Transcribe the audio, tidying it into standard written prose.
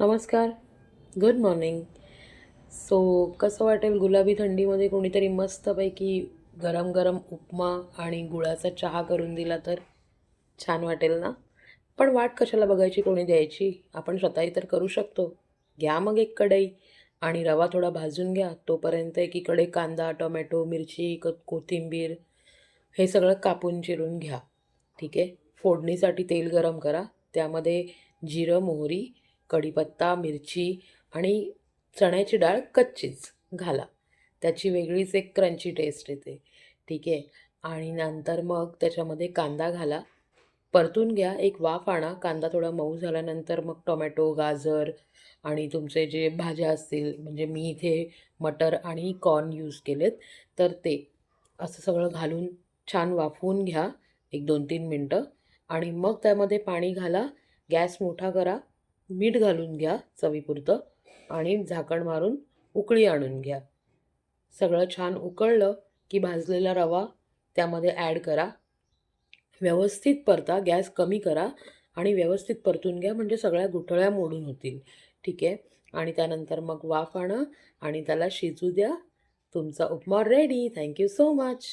नमस्कार. Good morning. So कसं वाटेल गुलाबी थंडीमध्ये कोणीतरी मस्तपैकी गरम गरम उपमा आणि गुळाचा चहा करून दिला तर छान वाटेल ना? पण वाट कशाला बघायची, कोणी द्यायची? आपण स्वतःही तर करू शकतो. घ्या मग एक कढई आणि रवा थोडा भाजून घ्या. तोपर्यंत एकीकडे कांदा, टोमॅटो, मिरची, कोथिंबीर हे सगळं कापून चिरून घ्या. ठीक आहे. फोडणीसाठी तेल गरम करा. त्यामध्ये जिरं, मोहरी, कढीपत्ता, मिरची आणि चण्याची डाळ कच्चीच घाला. त्याची वेगळीच एक क्रंची टेस्ट येते. ठीक आहे. आणि नंतर मग त्याच्यामध्ये कांदा घाला. परतून घ्या. एक वाफ आणा. कांदा थोडा मऊ झाल्यानंतर मग टोमॅटो, गाजर आणि तुमचे जे भाज्या असतील, म्हणजे मी इथे मटर आणि कॉर्न यूज केलेत, तर ते असं सगळं घालून छान वाफवून घ्या एक 2-3 मिनटं आणि मग त्यामध्ये पाणी घाला. गॅस मोठा करा. मीठ घालून घ्या चवीपुरतं आणि झाकण मारून उकळी आणून घ्या. सगळं छान उकळलं की भाजलेला रवा त्यामध्ये ॲड करा. व्यवस्थित परता. गॅस कमी करा आणि व्यवस्थित परतून घ्या, म्हणजे सगळ्या गुठळ्या मोडून होतील. ठीक आहे. आणि त्यानंतर मग वाफ आणा आणि त्याला शिजू द्या. तुमचा upma ready. Thank you so much.